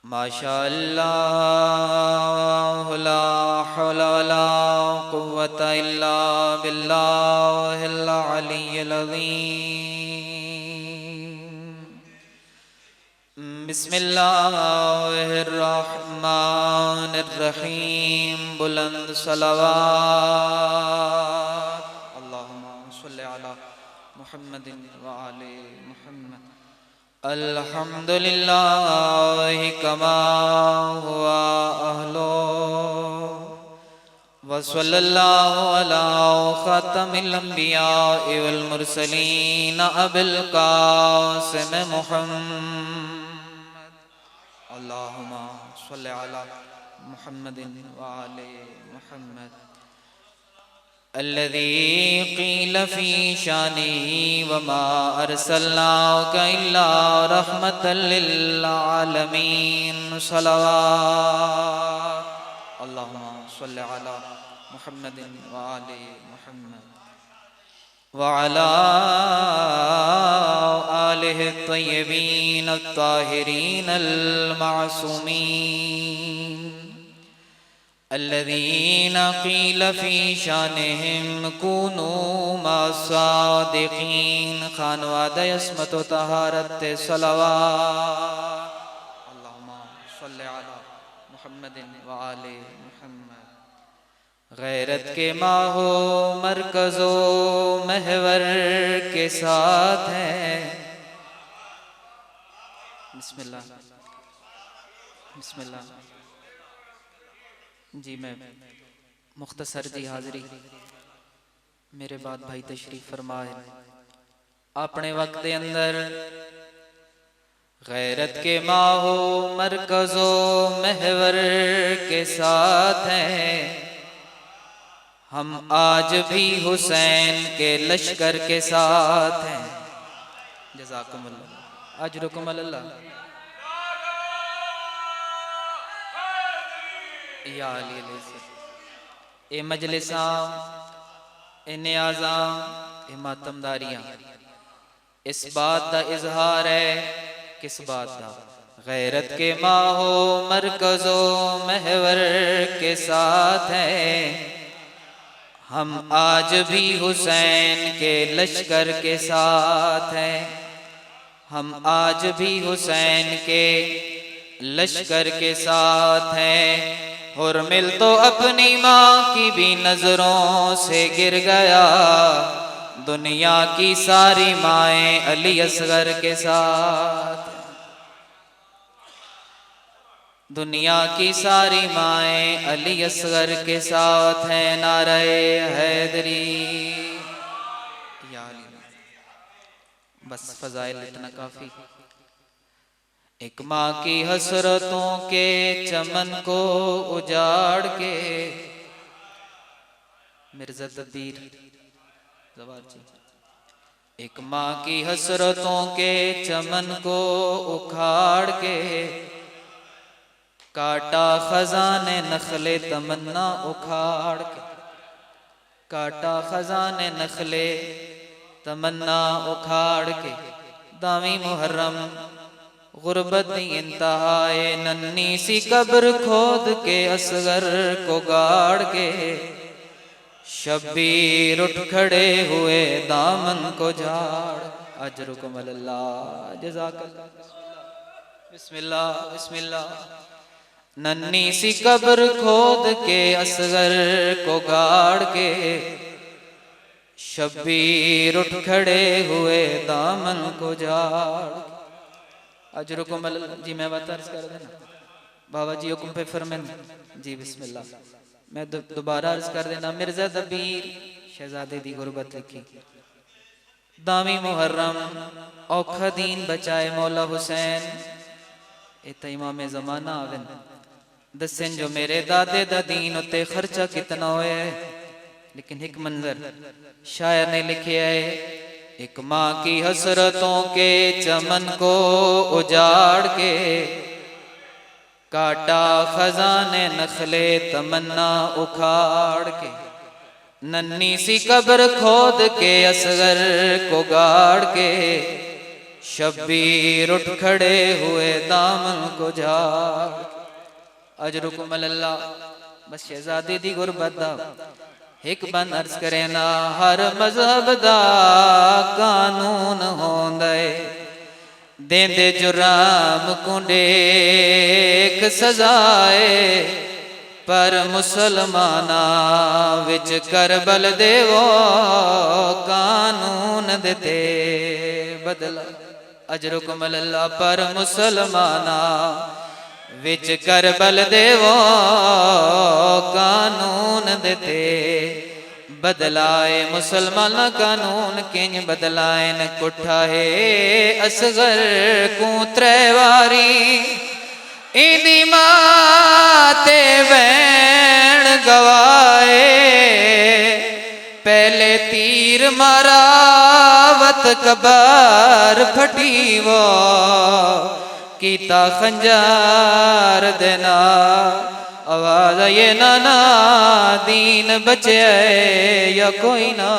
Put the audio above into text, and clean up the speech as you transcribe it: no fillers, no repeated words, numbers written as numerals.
माशाअल्लाह ला हौला वला कुव्वता इल्ला बिल्लाहिल अलिय्यिल अज़ीम। बिस्मिल्लाहिर रहमानिर रहीम। बुलंद सलावत अल्लाहुम्मा सल्लि अला मुहम्मदिन व आले मुहम्मद। अल्हम्दुलिल्लाहि कमा हुआ अहलो व सल्लल्लाहु अला खातमिल अंबिया वल मुरसलीन अबिल कासिम मुहम्मद। अल्लाहुम्मा सल्लि अला मुहम्मदिन व आले मुहम्मद। अल्लज़ी क़ील फ़ी शानिही वमा अर्सलनाका इल्ला रहमतल लिल आलमीन। सलावत अल्लाहुम्मा सल्लि अला मुहम्मदिन व आले मुहम्मद व अला आलिहि तय्यबीन अत्ताहिरीन अल मासूमीन अल्लज़ीना क़ील फ़ी शानिहिम कूनू मस्सादिक़ीन। खानवाद अस्मत व तहारत सलावत अल्लाहुम्मा सल्लि अला मुहम्मदिन व आले मुहम्मद। गैरत के माहो मरकज़ो महवर के साथ हैं। बिस्मिल्लाह बिस्मिल्लाह। जी मैं मुख्तसर जी हाज़री, मेरे बाद भाई तशरीफ फरमाए। अपने वक्त के अंदर गैरत के माहो मरकज़ो महवर के साथ हैं। हम आज भी हुसैन के लश्कर के साथ हैं। जज़ाकुमुल्लाह अजरुकुमुल्लाह या अली ए मजलिसां ए नियाज़ां ए मातमदारियां इस बात का इजहार है। किस बात का? गैरत के माहो मरकज़ो महवर के साथ हैं। हम आज भी हुसैन के लश्कर के साथ हैं। हम आज भी हुसैन के लश्कर के साथ हैं। और मिल तो अपनी माँ की भी नजरों से गिर गया। दुनिया की सारी माएँ अली असगर के साथ। दुनिया की सारी माएँ अली असगर के साथ हैं। नारे हैदरी या अली। बस फजाइल इतना काफी। एक माँ की हसरतों के चमन को उजाड़ के मिर्ज़ा तदबीर ज़वार जी। एक माँ की हसरतों के चमन को उखाड़ के काटा खजाने नखले तमन्ना उखाड़ के। काटा खजाने नखले तमन्ना उखाड़ के। दामी मुहर्रम गुर्बत इंतहाए नन्ही सी कब्र खोद के असगर को गाड़ के। शब्बीर उठ खड़े हुए दामन को झाड़। अजरुकुमुल्लाह जज़ाकल्लाह। बिस्मिल्लाह बिस्मिल्लाह। नन्ही सी कब्र खोद के असगर को गाड़ के। शब्बीर उठ खड़े हुए दामन को झाड़। अजरुकुमुल्लाह जी मैं बात अर्ज कर देना बाबा जी हुक्म पे फरमान जी। बिस्मिल्लाह मैं दोबारा अर्ज कर देना। मिर्ज़ा तदबीर शहजादे दी गुरबत लिखी। दामी मुहर्रम औखा दीन बचाए मौला हुसैन। ए तो इमाम ज़माना आवन दसन जो मेरे दादे दा दीन उत्ते खर्चा कितना होया है। लेकिन एक मंजर शायर ने लिखे है। एक माँ की हसरतों के चमन को उजाड़ के काटा खजाने नखले तमन्ना उखाड़ के। नन्ही सी कब्र खोद के असगर को गाड़ के शब्बीर उठ खड़े हुए दामन को झाड़। अजरुकुम अल्लाह बस शहजादे दी गुरबत दा एक बंद अर्ज करे ना, हर मजहब दा कानून होंदा है, देंदे जुराम कुंडेक सजाए, पर मुसलमाना विच करबल देवो कानून देते बदला। अजरुकुम अल्लाह पर मुसलमाना विच करबल देवो कानून देते बदलाए। मुसलमान कानून किंज बदलाए न कुठा है असगर को त्रेवारी, इंदी माते वैन गवाए, पहले तीर मरावत कबार फटी वो, कीता खंजार देना आवाज ये नाना दीन बचे या कोई ना।